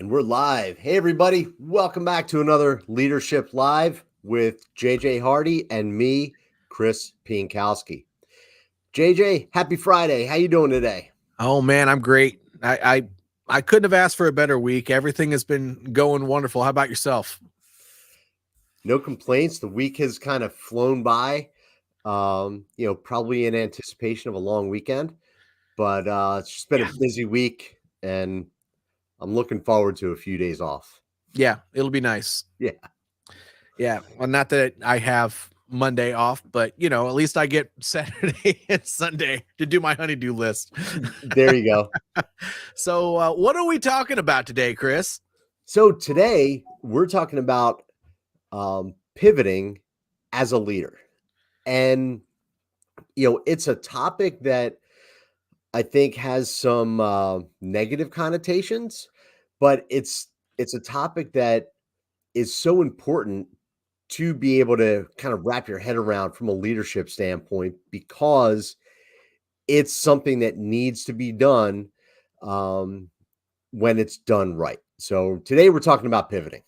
And we're live. Hey, everybody. Welcome back to another Leadership Live with JJ Hardy and me, Chris Piankowski. JJ, happy Friday. How you doing today? Oh, man, I'm great. I couldn't have asked for a better week. Everything has been going wonderful. How about yourself? No complaints. The week has kind of flown by, probably in anticipation of a long weekend. But it's just been a busy week, and I'm looking forward to a few days off. Yeah, it'll be nice. Yeah. Yeah. Well, not that I have Monday off, but, at least I get Saturday and Sunday to do my honeydew list. There you go. So what are we talking about today, Chris? So today we're talking about pivoting as a leader. And, it's a topic that I think has some negative connotations, but it's a topic that is so important to be able to kind of wrap your head around from a leadership standpoint, because it's something that needs to be done when it's done right. So today we're talking about pivoting.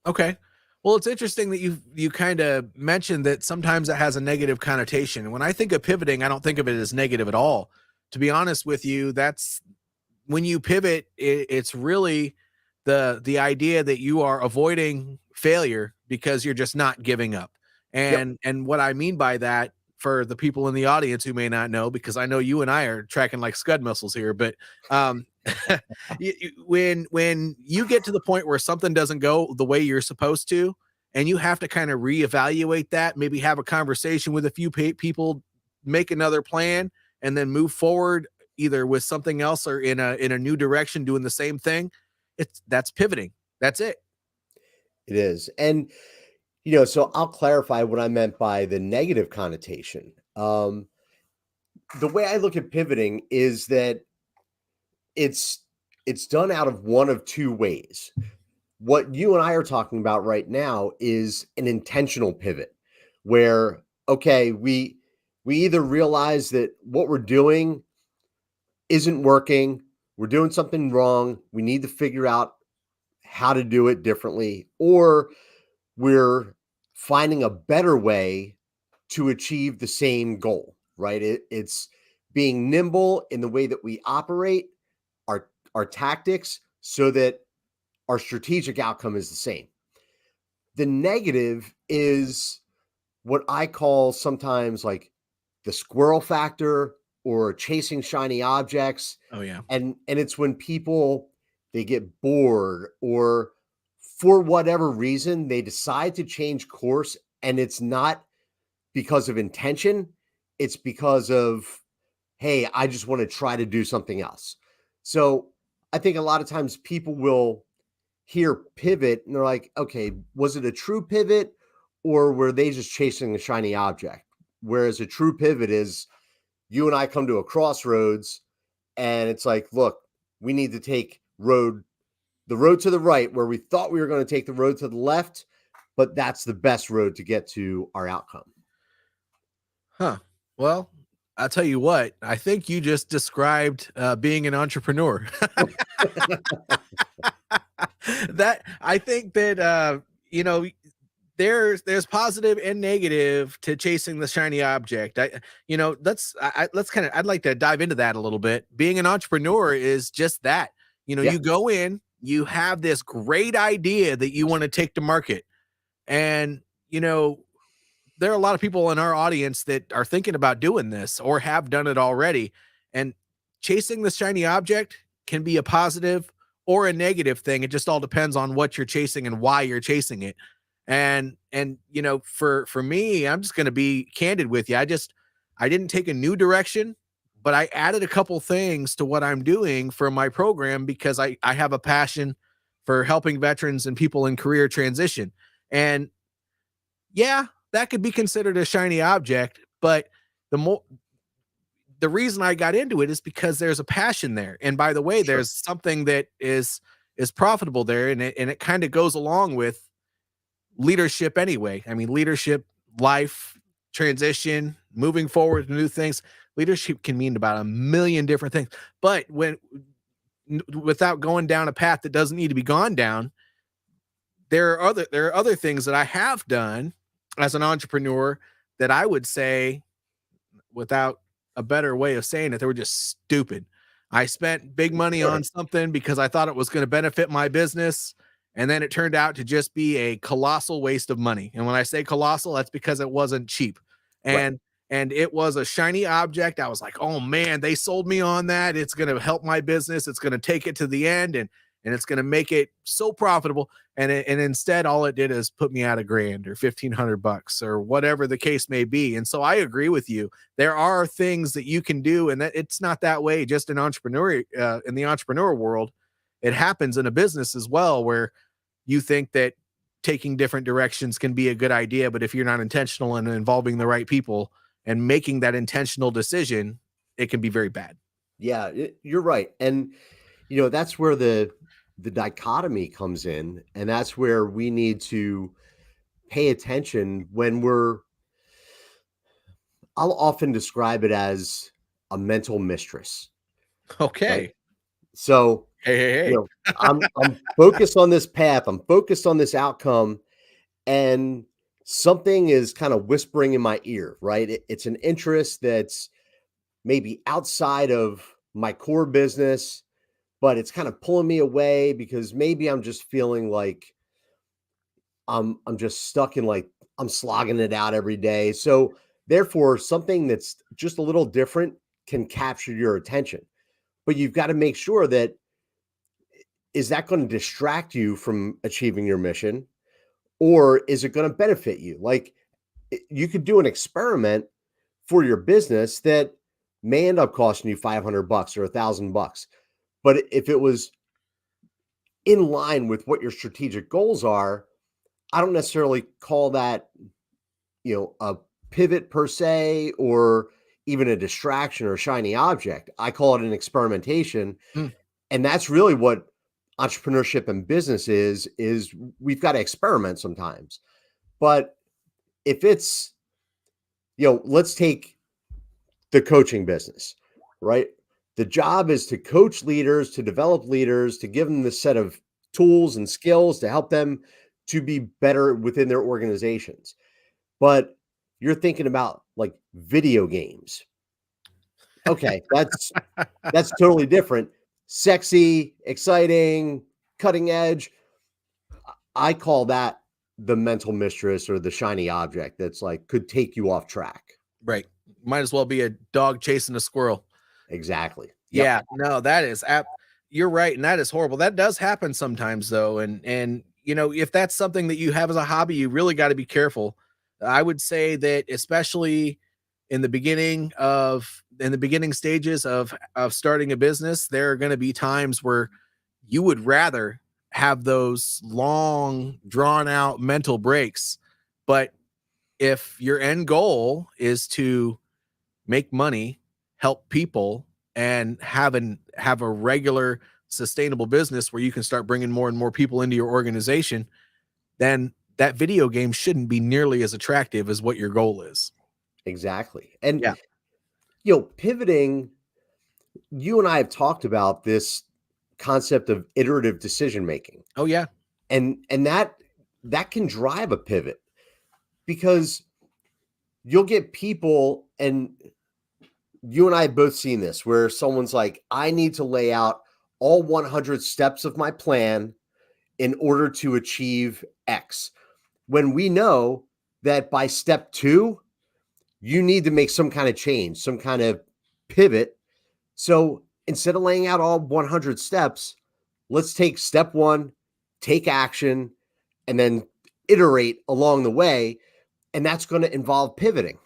Okay. Well, it's interesting that you kind of mentioned that sometimes it has a negative connotation. When I think of pivoting, I don't think of it as negative at all. To be honest with you, that's when you pivot, it's really the idea that you are avoiding failure because you're just not giving up. And what I mean by that, for the people in the audience who may not know, because I know you and I are tracking like Scud missiles here, but when you get to the point where something doesn't go the way you're supposed to, and you have to kind of reevaluate that, maybe have a conversation with a few people, make another plan, and then move forward either with something else or in a new direction, doing the same thing. That's pivoting. That's it. It is. And, so I'll clarify what I meant by the negative connotation. The way I look at pivoting is that it's done out of one of two ways. What you and I are talking about right now is an intentional pivot where, okay, we either realize that what we're doing isn't working, we're doing something wrong, we need to figure out how to do it differently, or we're finding a better way to achieve the same goal, right? It's being nimble in the way that we operate our tactics so that our strategic outcome is the same. The negative is what I call sometimes like the squirrel factor or chasing shiny objects. Oh yeah. And it's when people, they get bored, or for whatever reason they decide to change course, and it's not because of intention, it's because of, hey, I just want to try to do something else. So I think a lot of times people will hear pivot and they're like, okay, was it a true pivot, or were they just chasing a shiny object? Whereas a true pivot is you and I come to a crossroads and it's like, look, we need to take the road to the right, where we thought we were going to take the road to the left, but that's the best road to get to our outcome. Huh. Well, I'll tell you what, I think you just described being an entrepreneur. That I think that there's positive and negative to chasing the shiny object. I'd like to dive into that a little bit. Being an entrepreneur is just that. You go in, you have this great idea that you want to take to market, and there are a lot of people in our audience that are thinking about doing this or have done it already. And chasing the shiny object can be a positive or a negative thing. It just all depends on what you're chasing and why you're chasing it. And for me, I'm just going to be candid with you. I didn't take a new direction, but I added a couple things to what I'm doing for my program because I have a passion for helping veterans and people in career transition. And yeah, that could be considered a shiny object, but the reason I got into it is because there's a passion there. And by the way, Sure. There's something that is profitable there, and it kind of goes along with leadership anyway. I mean, leadership, life, transition, moving forward to new things. Leadership can mean about a million different things. But when without going down a path that doesn't need to be gone down, there are other things that I have done as an entrepreneur that I would say, without a better way of saying it, they were just stupid. I spent big money Sure. on something because I thought it was going to benefit my business. And then it turned out to just be a colossal waste of money. And when I say colossal, that's because it wasn't cheap. Right. And it was a shiny object. I was like, oh man, they sold me on that. It's going to help my business. It's going to take it to the end, and it's going to make it so profitable. And instead, all it did is put me out $1,000 or $1,500 or whatever the case may be. And so I agree with you. There are things that you can do, and that it's not that way just in in the entrepreneur world. It happens in a business as well, where you think that taking different directions can be a good idea, but if you're not intentional and involving the right people and making that intentional decision, it can be very bad. Yeah, you're right. And that's where the dichotomy comes in, and that's where we need to pay attention when I'll often describe it as a mental mistress, right? Okay. So, Hey, hey, hey. I'm focused on this path, I'm focused on this outcome, and something is kind of whispering in my ear, right? It's an interest that's maybe outside of my core business, but it's kind of pulling me away because maybe I'm just feeling like I'm just stuck in, like, I'm slogging it out every day. So therefore, something that's just a little different can capture your attention. But you've got to make sure that, is that going to distract you from achieving your mission, or is it going to benefit you? Like, you could do an experiment for your business that may end up costing you $500 or $1,000. But if it was in line with what your strategic goals are, I don't necessarily call that, a pivot per se, or even a distraction or a shiny object. I call it an experimentation. Mm. And that's really what entrepreneurship and business is we've got to experiment sometimes. But if it's, let's take the coaching business, right? The job is to coach leaders, to develop leaders, to give them the set of tools and skills to help them to be better within their organizations. But you're thinking about, like, video games. Okay, that's totally different. Sexy, exciting, cutting edge. I call that the mental mistress or the shiny object that's, like, could take you off track. Right. Might as well be a dog chasing a squirrel. Exactly. Yep. Yeah, no, that is you're right, and that is horrible. That does happen sometimes though, and if that's something that you have as a hobby, you really got to be careful. I would say that especially in the beginning stages of starting a business, there are going to be times where you would rather have those long drawn out mental breaks. But if your end goal is to make money, help people, and have a regular sustainable business where you can start bringing more and more people into your organization, then that video game shouldn't be nearly as attractive as what your goal is. Exactly. And, Yeah. pivoting, you and I have talked about this concept of iterative decision making. Oh yeah. And that can drive a pivot, because you'll get people, and you and I have both seen this, where someone's like, I need to lay out all 100 steps of my plan in order to achieve X. When we know that by step 2, you need to make some kind of change, some kind of pivot. So instead of laying out all 100 steps, let's take step 1, take action, and then iterate along the way. And that's going to involve pivoting.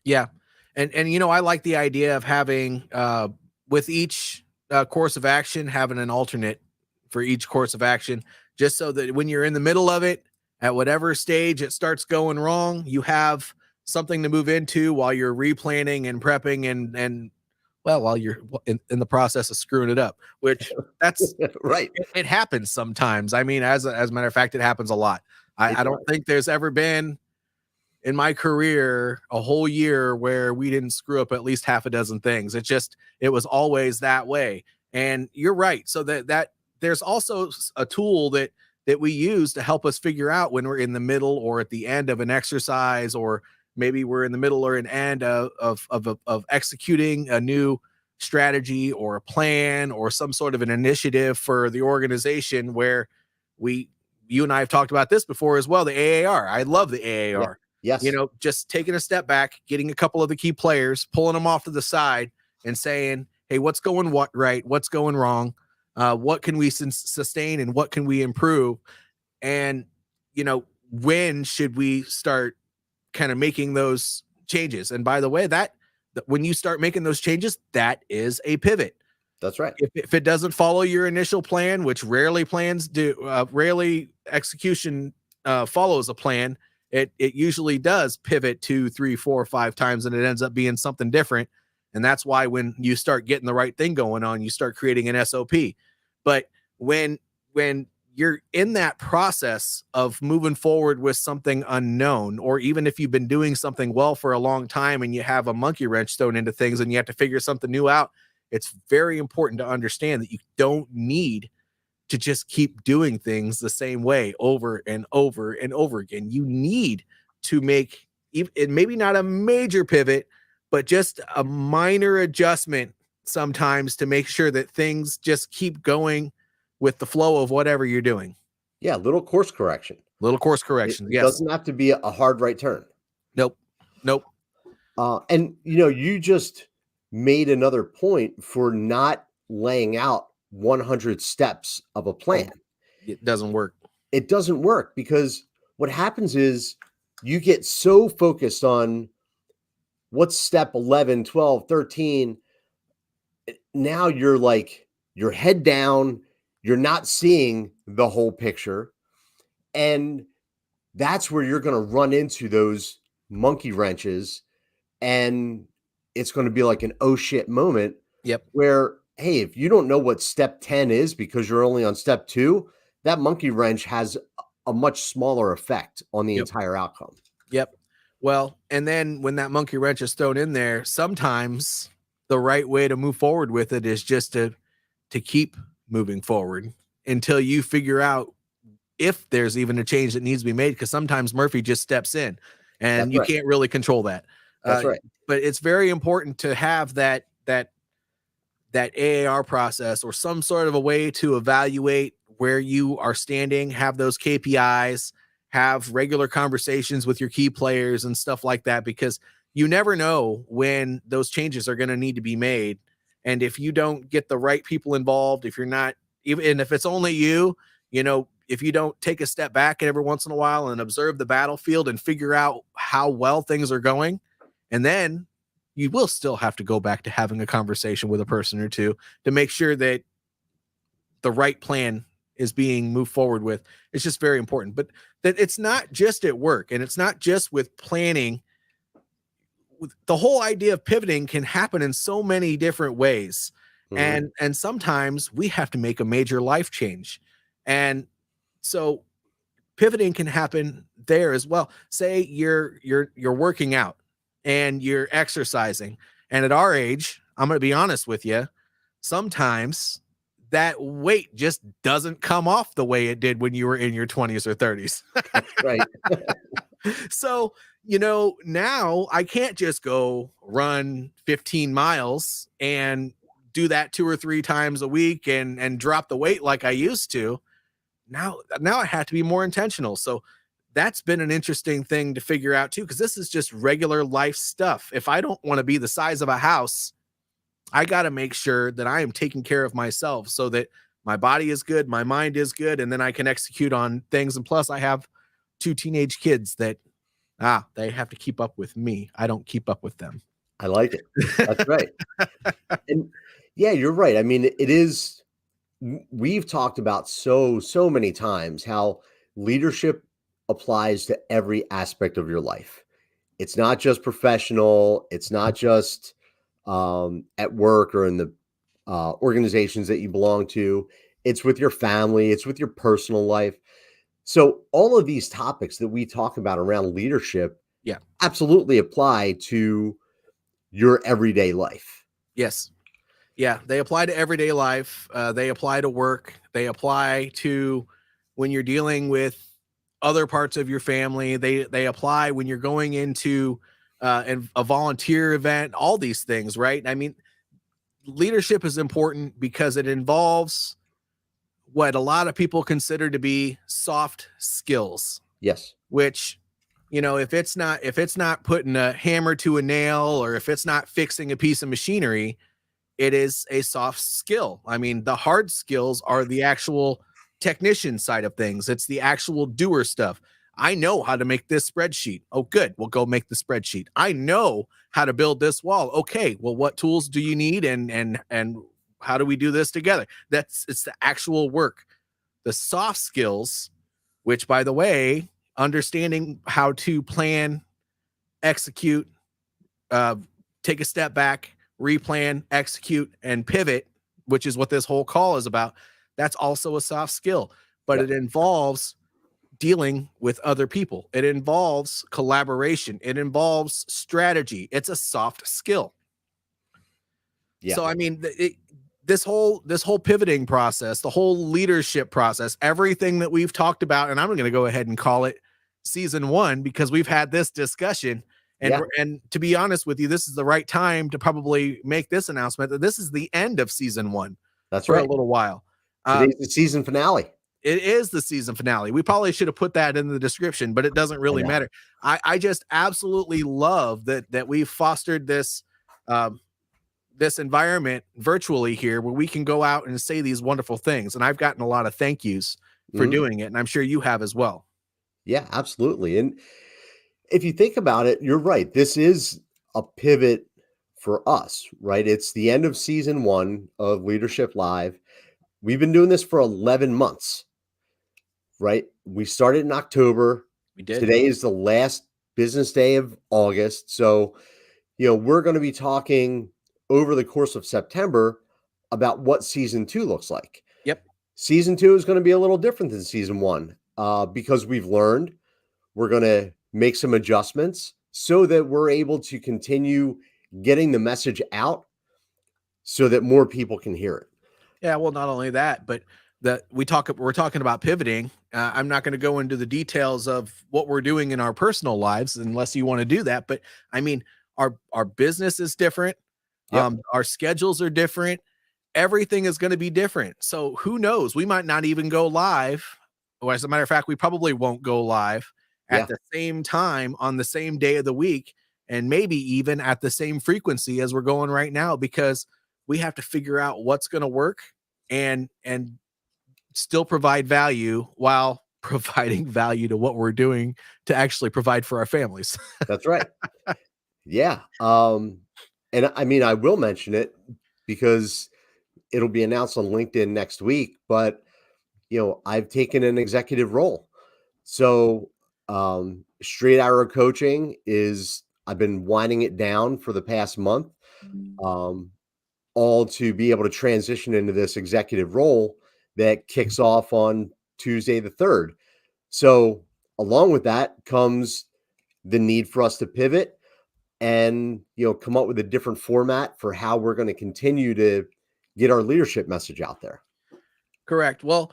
Yeah. And I like the idea of having with each course of action, having an alternate for each course of action, just so that when you're in the middle of it, at whatever stage it starts going wrong, you have something to move into while you're replanning and prepping and well, while you're in the process of screwing it up, which that's Right. it happens sometimes. I mean, as a matter of fact, it happens a lot. I don't think there's ever been in my career a whole year where we didn't screw up at least half a dozen things. It was always that way. And you're right. So that there's also a tool that we use to help us figure out when we're in the middle or at the end of an exercise, or maybe we're in the middle or an end of executing a new strategy or a plan or some sort of an initiative for the organization, where we you and I have talked about this before as well, the AAR. I love the Yeah. AAR. Yes. Just taking a step back, getting a couple of the key players, pulling them off to the side and saying, hey, what's going right? What's going wrong? What can we sustain and what can we improve? And, when should we start kind of making those changes? And by the way, that when you start making those changes, that is a pivot. That's right. If it doesn't follow your initial plan, which rarely plans do, rarely execution follows a plan, it usually does pivot 2, 3, 4, 5 times, and it ends up being something different. And that's why when you start getting the right thing going on, you start creating an SOP. But when you're in that process of moving forward with something unknown, or even if you've been doing something well for a long time and you have a monkey wrench thrown into things and you have to figure something new out, it's very important to understand that you don't need to just keep doing things the same way over and over and over again. You need to make it, maybe not a major pivot, but just a minor adjustment sometimes to make sure that things just keep going with the flow of whatever you're doing. Yeah, little course correction. Little course correction. It Yes. doesn't have to be a hard right turn. Nope. And you just made another point for not laying out 100 steps of a plan. It doesn't work. It doesn't work because what happens is you get so focused on what's step 11, 12, 13. Now you're like your head down, you're not seeing the whole picture. And that's where you're going to run into those monkey wrenches. And it's going to be like an oh shit moment. Yep. Where, hey, if you don't know what step 10 is because you're only on step 2, that monkey wrench has a much smaller effect on the entire outcome. Yep. Well, and then when that monkey wrench is thrown in there, sometimes the right way to move forward with it is just to keep moving forward until you figure out if there's even a change that needs to be made, because sometimes Murphy just steps in and you can't really control that. That's right. But it's very important to have that AAR process or some sort of a way to evaluate where you are standing, have those KPIs, have regular conversations with your key players and stuff like that, because you never know when those changes are going to need to be made. And if you don't get the right people involved, if you're not, even if it's only you, if you don't take a step back every once in a while and observe the battlefield and figure out how well things are going, and then you will still have to go back to having a conversation with a person or two to make sure that the right plan is being moved forward with. It's just very important. But that it's not just at work, and it's not just with planning. The whole idea of pivoting can happen in so many different ways. And sometimes we have to make a major life change. And so pivoting can happen there as well. Say you're working out and you're exercising. And at our age, I'm going to be honest with you, sometimes that weight just doesn't come off the way it did when you were in your 20s or 30s. Right. So, now I can't just go run 15 miles and do that 2 or 3 times a week and drop the weight like I used to. Now I have to be more intentional. So that's been an interesting thing to figure out too, because this is just regular life stuff. If I don't want to be the size of a house, I got to make sure that I am taking care of myself so that my body is good, my mind is good, and then I can execute on things. And plus I have 2 teenage kids that, they have to keep up with me. I don't keep up with them. I like it. That's right. And yeah, you're right. I mean, it is, we've talked about so many times how leadership applies to every aspect of your life. It's not just professional. It's not just at work or in the organizations that you belong to. It's with your family. It's with your personal life. So all of these topics that we talk about around leadership, absolutely apply to your everyday life. Yes. Yeah, they apply to everyday life. They apply to work. They apply to when you're dealing with other parts of your family. They apply when you're going into a volunteer event. All these things, right? I mean, leadership is important because it involves what a lot of people consider to be soft skills, Yes. which, if it's not putting a hammer to a nail, or if it's not fixing a piece of machinery, it is a soft skill. I mean, the hard skills are the actual technician side of things. It's the actual doer stuff. I know how to make this spreadsheet. Oh, good. We'll go make the spreadsheet. I know how to build this wall. Okay. Well, what tools do you need, and how do we do this together? It's the actual work. The soft skills, which, by the way, understanding how to plan, execute, uh, take a step back, replan, execute, and pivot, which is what this whole call is about. That's also a soft skill, but Yep. it involves dealing with other people. It involves collaboration. It involves strategy. It's a soft skill. Yeah. So, I mean, this whole pivoting process, the whole leadership process, everything that we've talked about, and I'm going to go ahead and call it season 1 because we've had this discussion. And Yeah. and to be honest with you, this is the right time to probably make this announcement that this is the end of season 1 That's for a right. little while. Today's the season finale. It is the season finale. We probably should have put that in the description, but it doesn't I really know. matter. I just absolutely love that we've fostered um, this environment virtually here where we can go out and say these wonderful things. And I've gotten a lot of thank yous for Mhm. doing it. And I'm sure you have as well. Yeah, absolutely. And if you think about it, you're right. This is a pivot for us, right? It's the end of season 1 of Leadership Live. We've been doing this for 11 months, right? We started in October. We did. Today is the last business day of August. So, we're going to be talking over the course of September about what season 2 looks like. Yep. Season 2 is going to be a little different than season 1 because we've learned. We're going to make some adjustments so that we're able to continue getting the message out so that more people can hear it. Yeah. Well, not only that, but we're talking about pivoting. I'm not going to go into the details of what we're doing in our personal lives unless you want to do that. But I mean, our business is different. Yep. Our schedules are different. Everything is going to be different. So who knows? We might not even go live. Or as a matter of fact, we probably won't go live at Yeah. the same time on the same day of the week, and maybe even at the same frequency as we're going right now, because we have to figure out what's going to work and still provide value while providing value to what we're doing to actually provide for our families. That's right. Yeah. And I mean, I will mention it because it'll be announced on LinkedIn next week, but I've taken an executive role. So, straight arrow coaching is I've been winding it down for the past month. Um, all to be able to transition into this executive role that kicks off on Tuesday the 3rd. So, along with that comes the need for us to pivot and, come up with a different format for how we're going to continue to get our leadership message out there. Correct. Well,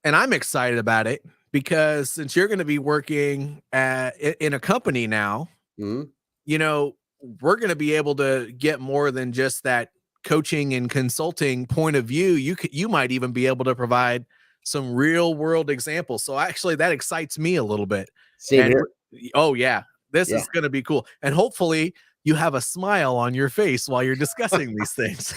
and I'm excited about it because since you're going to be working in a company now, Mhm. you know, we're going to be able to get more than just that coaching and consulting point of view. You might even be able to provide some real world examples. So actually that excites me a little bit. Same And here. oh yeah, this Yeah. is going to be cool. And hopefully you have a smile on your face while you're discussing these things.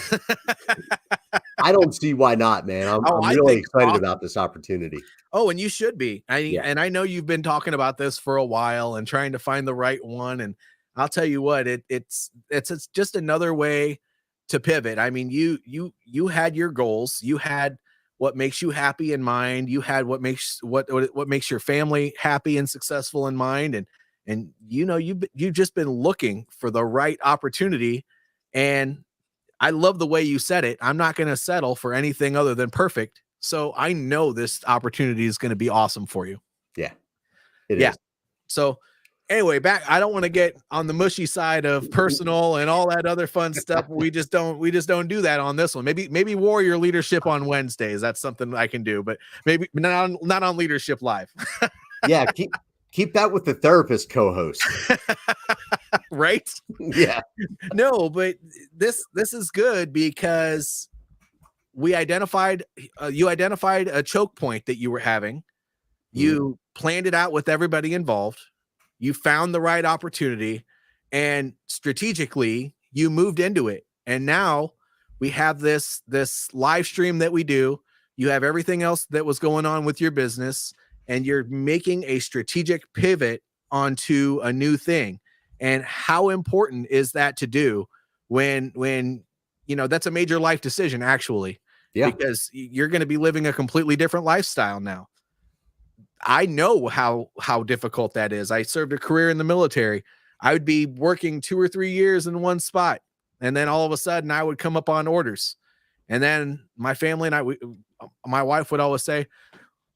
I don't see why not, man. I'm Oh, I'm I really think it's excited awesome. about this opportunity. Oh, and you should be. Yeah. I know you've been talking about this for a while and trying to find the right one. And I'll tell you what, it's just another way to pivot. I mean, you had your goals, you had what makes you happy in mind, you had what makes your family happy and successful in mind, and you've just been looking for the right opportunity. And I love the way you said it. I'm not going to settle for anything other than perfect. So I know this opportunity is going to be awesome for you. Yeah, it Yeah. is. So Anyway, back. I don't want to get on the mushy side of personal and all that other fun stuff. We just don't do that on this one. Maybe warrior leadership on Wednesdays. That's something I can do, but maybe not on Leadership Live. Yeah, keep that with the therapist co-host. Right? Yeah. No, but this is good because we identified you identified a choke point that you were having. You planned it out with everybody involved. You found the right opportunity, and strategically you moved into it. And now we have this live stream that we do. You have everything else that was going on with your business, and you're making a strategic pivot onto a new thing. And how important is that to do when that's a major life decision, actually, Yeah. because you're going to be living a completely different lifestyle now. I know how difficult that is. I served a career in the military. I would be working 2 or 3 years in one spot, and then all of a sudden I would come up on orders. And then my family and my wife would always say,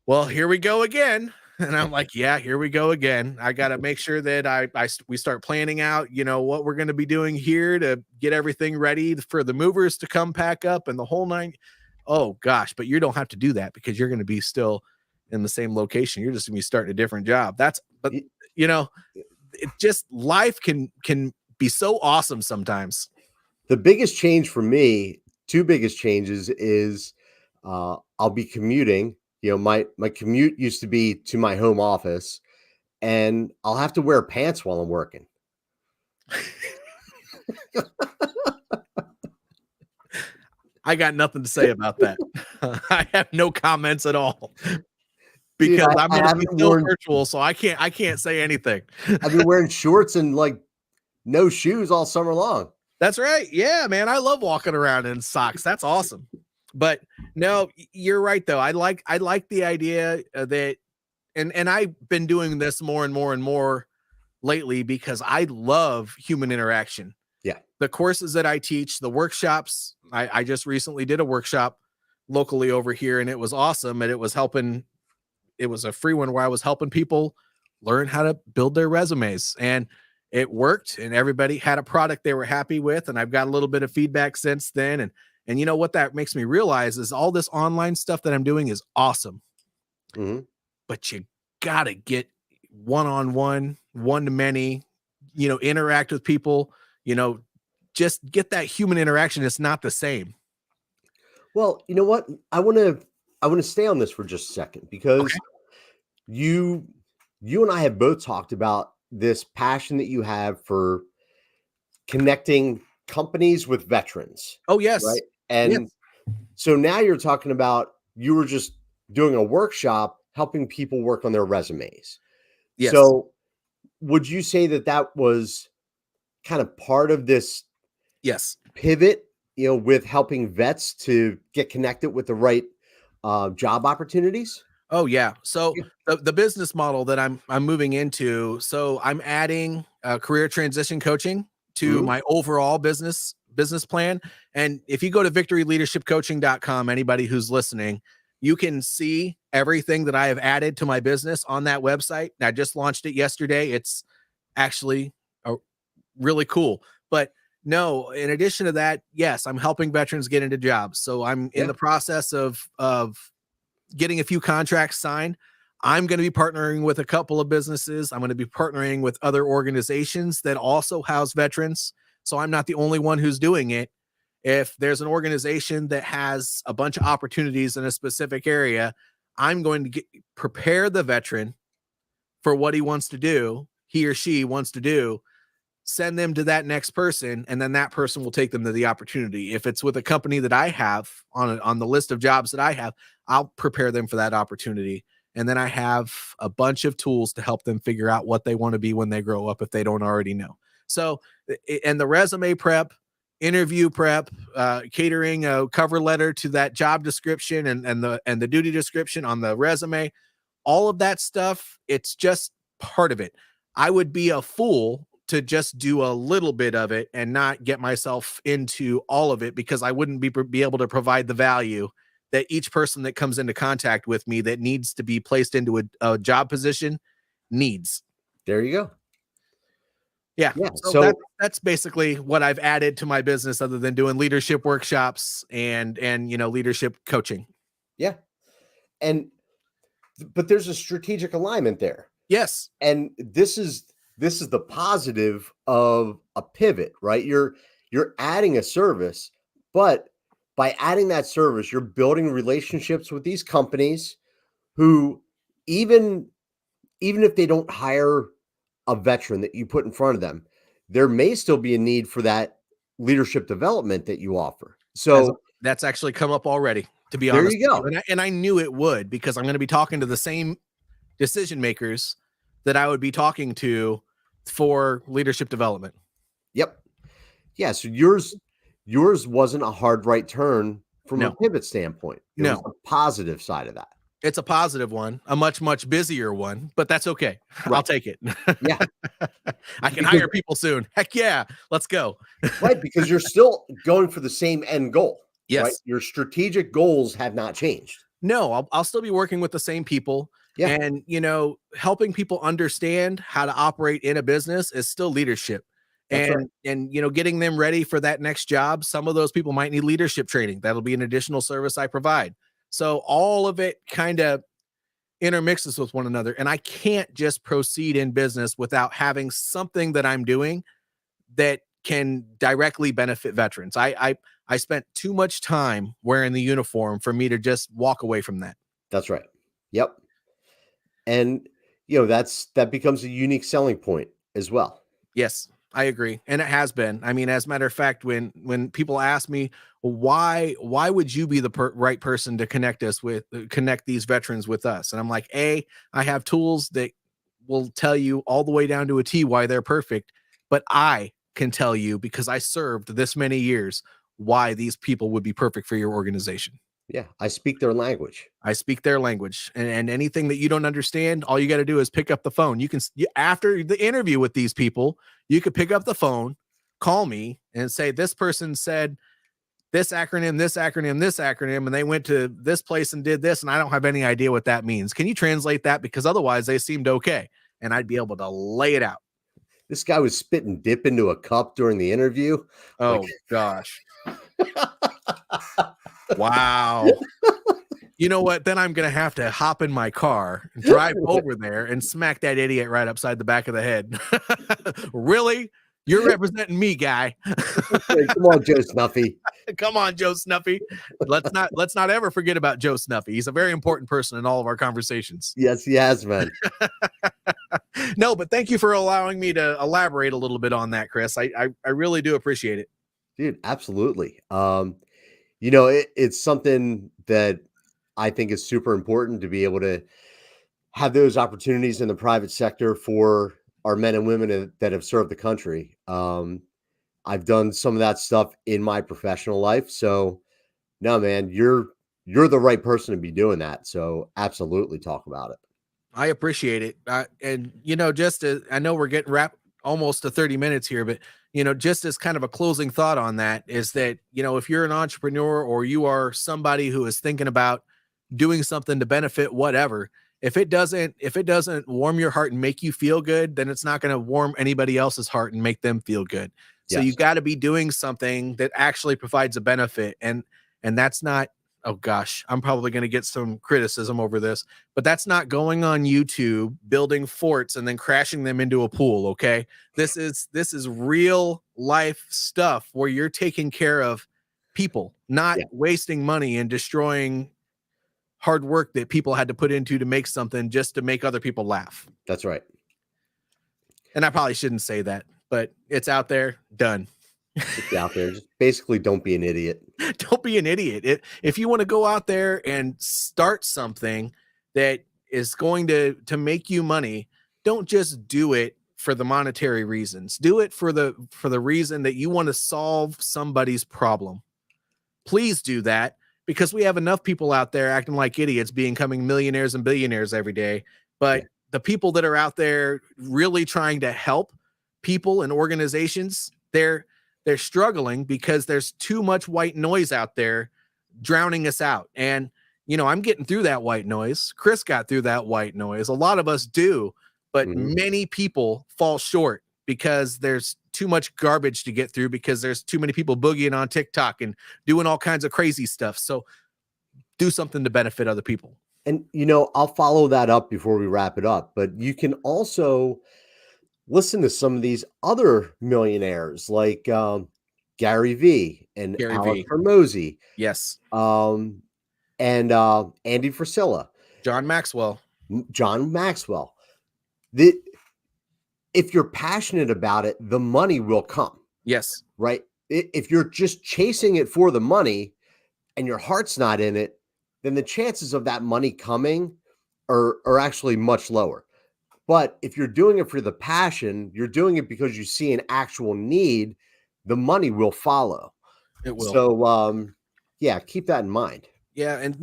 "Well, here we go again." And I'm like, "Yeah, here we go again. I got to make sure that we start planning out, what we're going to be doing here to get everything ready for the movers to come pack up and the whole nine." Oh gosh, but you don't have to do that because you're going to be still in the same location. You're just going to be starting a different job. But it just, life can be so awesome sometimes. The biggest change for me, two biggest changes is I'll be commuting. My commute used to be to my home office, and I'll have to wear pants while I'm working. I got nothing to say about that. I have no comments at all. Dude, Because I'm going to be still worn, virtual, so I can't say anything. I've been wearing shorts and like no shoes all summer long. That's right. Yeah, man. I love walking around in socks. That's awesome. But no, you're right though. I like the idea that, and I've been doing this more and more and more lately because I love human interaction. Yeah. The courses that I teach, the workshops, I just recently did a workshop locally over here, and it was awesome. And it was a free one where I was helping people learn how to build their resumes, and it worked, and everybody had a product they were happy with. And I've got a little bit of feedback since then. And you know what that makes me realize is all this online stuff that I'm doing is awesome, but you got to get one-on-one, one-to-many, interact with people, just get that human interaction. It's not the same. Well, you know what? I want to stay on this for just a second because you and I have both talked about this passion that you have for connecting companies with veterans. Oh, yes. Right. And so now you're talking about you were just doing a workshop helping people work on their resumes. Yes. So would you say that was kind of part of this pivot, with helping vets to get connected with the right job opportunities? Oh yeah. So the business model that I'm moving into, so I'm adding career transition coaching to my overall business plan. And if you go to victoryleadershipcoaching.com, anybody who's listening, you can see everything that I have added to my business on that website. I just launched it yesterday. It's actually really cool. But no, in addition to that, yes, I'm helping veterans get into jobs. So I'm in the process of getting a few contracts signed. I'm going to be partnering with a couple of businesses. I'm going to be partnering with other organizations that also house veterans. So I'm not the only one who's doing it. If there's an organization that has a bunch of opportunities in a specific area, I'm going to prepare the veteran for what he wants to do, he or she wants to do, send them to that next person, and then that person will take them to the opportunity. If it's with a company that I have on the list of jobs that I have, I'll prepare them for that opportunity. And then I have a bunch of tools to help them figure out what they want to be when they grow up, if they don't already know. So, and the resume prep, interview prep, catering a cover letter to that job description and the duty description on the resume, all of that stuff, it's just part of it. I would be a fool to just do a little bit of it and not get myself into all of it, because I wouldn't be able to provide the value that each person that comes into contact with me that needs to be placed into a job position needs. There you go. Yeah. Yeah. So So that's basically what I've added to my business other than doing leadership workshops and leadership coaching. yeah. And but there's a strategic alignment there. Yes. And this is the positive of a pivot, right? You're adding a service, but by adding that service, you're building relationships with these companies who even even if they don't hire a veteran that you put in front of them, there may still be a need for that leadership development that you offer. As So that's actually come up already, to be there honest you with you. go. And I knew it would because I'm going to be talking to the same decision makers that I would be talking to for leadership development. Yep. Yeah. So yours wasn't a hard right turn from a No, pivot standpoint. It was no, a positive side of that. it's a positive one, a much, much busier one, but that's okay. I'll Right. take it. Yeah. I can Because hire people soon. Heck yeah. Let's go. right, because you're still going for the same end goal, right? Yes. Your strategic goals have not changed. No, I'll still be working with the same people Yeah, and, helping people understand how to operate in a business is still leadership. that's right. And getting them ready for that next job. Some of those people might need leadership training. That'll be an additional service I provide. So all of it kind of intermixes with one another. And I can't just proceed in business without having something that I'm doing that can directly benefit veterans. I spent too much time wearing the uniform for me to just walk away from that. That's right. Yep. And that becomes a unique selling point as well. Yes, I agree, and it has been. I mean, as a matter of fact, when people ask me why would you be the right person to connect these veterans with us, and I'm like, I have tools that will tell you all the way down to a T why they're perfect, but I can tell you because I served this many years why these people would be perfect for your organization. Yeah, I speak their language. I speak their language, and anything that you don't understand, all you got to do is pick up the phone. After the interview with these people, you could pick up the phone, call me, and say this person said this acronym, this acronym, this acronym, and they went to this place and did this, and I don't have any idea what that means. Can you translate that? Because otherwise, they seemed okay, and I'd be able to lay it out. This guy was spitting dip into a cup during the interview. Like, Oh gosh, wow. You know what? Then I'm going to have to hop in my car, drive over there, and smack that idiot right upside the back of the head. Really? You're representing me, guy. come on, Joe Snuffy. Come on, Joe Snuffy. Let's not ever forget about Joe Snuffy. He's a very important person in all of our conversations. Yes, he has, man. No, but thank you for allowing me to elaborate a little bit on that, Chris. I really do appreciate it. Dude, absolutely. It's something that I think is super important to be able to have those opportunities in the private sector for our men and women that have served the country. I've done some of that stuff in my professional life. So no, man, you're the right person to be doing that. So absolutely talk about it. I appreciate it. And I know we're getting wrapped almost to 30 minutes here, but just as kind of a closing thought on that is that, if you're an entrepreneur or you are somebody who is thinking about doing something to benefit whatever, if it doesn't warm your heart and make you feel good, then it's not going to warm anybody else's heart and make them feel good. So Yes. you got to be doing something that actually provides a benefit. And that's not, oh gosh, I'm probably going to get some criticism over this, but that's not going on YouTube, building forts and then crashing them into a pool. Okay. This is real life stuff where you're taking care of people, not Yeah. wasting money and destroying hard work that people had to put into to make something just to make other people laugh. That's right. And I probably shouldn't say that, but it's out there, done. It's out there. Just basically don't be an idiot. Don't be an idiot. If you want to go out there and start something that is going to make you money, don't just do it for the monetary reasons. Do it for the reason that you want to solve somebody's problem. Please do that, because we have enough people out there acting like idiots, becoming millionaires and billionaires every day. But the people that are out there really trying to help people and organizations, they're struggling because there's too much white noise out there drowning us out. And, I'm getting through that white noise. Chris got through that white noise. A lot of us do, but Mhm. many people fall short because there's too much garbage to get through, because there's too many people boogieing on TikTok and doing all kinds of crazy stuff. So do something to benefit other people. And, I'll follow that up before we wrap it up, but you can also listen to some of these other millionaires like Gary Vee and Gary Alex V. Hormozy, Yes. and Andy Frisella, John Maxwell. John Maxwell. If you're passionate about it, the money will come. Yes. Right? If you're just chasing it for the money and your heart's not in it, then the chances of that money coming are actually much lower. But if you're doing it for the passion, you're doing it because you see an actual need, the money will follow. It will. So, yeah, keep that in mind. Yeah, and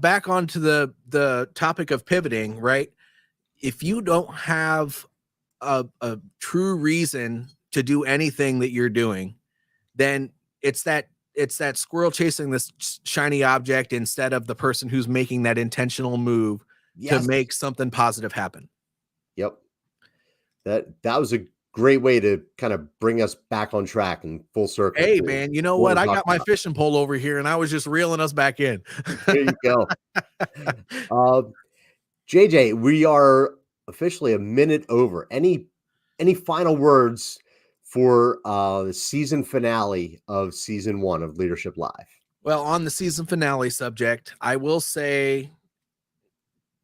back onto the topic of pivoting, right? If you don't have a true reason to do anything that you're doing, then it's that squirrel chasing this shiny object instead of the person who's making that intentional move to make something positive happen. Yep. That was a great way to kind of bring us back on track and full circle. Hey, man, you know what? I got my fishing pole over here and I was just reeling us back in. There you go. JJ, we are officially a minute over. Any final words for the season finale of season 1 of Leadership Live? Well, on the season finale subject, I will say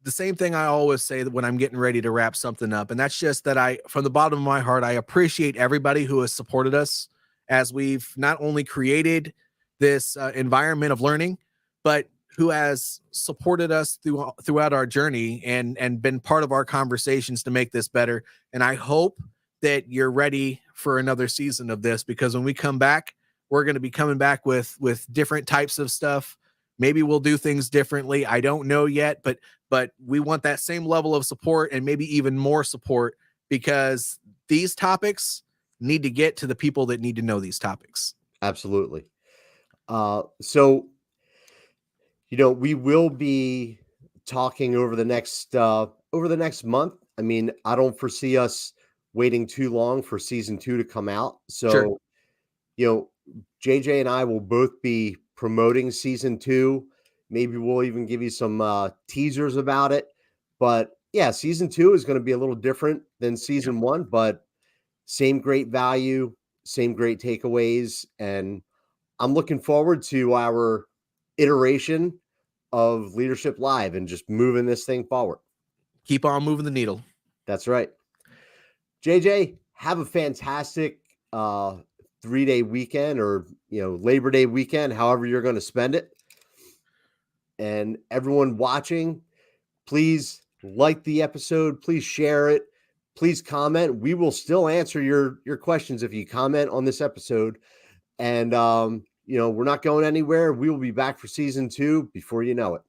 the same thing I always say when I'm getting ready to wrap something up. And that's just that from the bottom of my heart, I appreciate everybody who has supported us as we've not only created this environment of learning, but who has supported us throughout our journey and been part of our conversations to make this better. And I hope that you're ready for another season of this, because when we come back, we're going to be coming back with different types of stuff. Maybe we'll do things differently. I don't know yet, but we want that same level of support and maybe even more support, because these topics need to get to the people that need to know these topics. Absolutely. So, we will be talking over the next month. I mean, I don't foresee us waiting too long for season 2 to come out. So, Sure. JJ and I will both be promoting season 2. Maybe we'll even give you some teasers about it. But yeah, season 2 is going to be a little different than season 1, but same great value, same great takeaways. And I'm looking forward to our iteration of Leadership Live and just moving this thing forward. Keep on moving the needle. That's right. JJ, have a fantastic 3-day weekend, or Labor Day weekend, however you're going to spend it. And everyone watching, please like the episode, please share it, please comment. We will still answer your questions if you comment on this episode. And we're not going anywhere. We will be back for season 2 before you know it.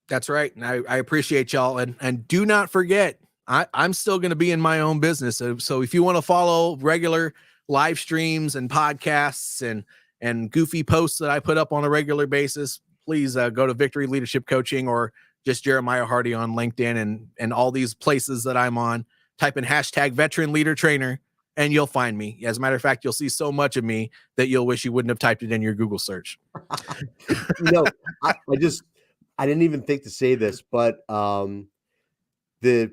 That's right. And I appreciate y'all. And do not forget, I'm still going to be in my own business. So if you want to follow regular live streams and podcasts and goofy posts that I put up on a regular basis, please go to Victory Leadership Coaching, or just Jeremiah Hardy on LinkedIn and all these places that I'm on. Type in hashtag veteran leader trainer and you'll find me. As a matter of fact, you'll see so much of me that you'll wish you wouldn't have typed it in your Google search. I didn't even think to say this, but the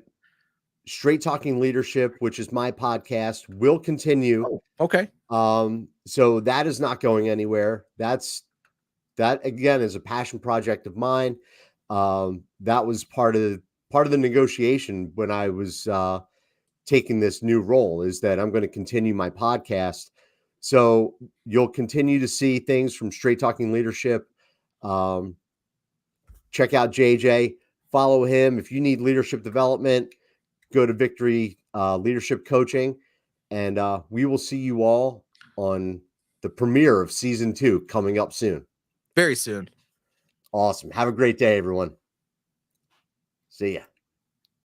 Straight Talking Leadership, which is my podcast, will continue. Oh, okay. So that is not going anywhere. That again is a passion project of mine. That was part of the negotiation when I was taking this new role, is that I'm going to continue my podcast. So you'll continue to see things from Straight Talking Leadership. Check out JJ, follow him. If you need leadership development, go to Victory Leadership Coaching, and we will see you all on the premiere of season 2 coming up soon. Very soon. Awesome. Have a great day, everyone. See ya.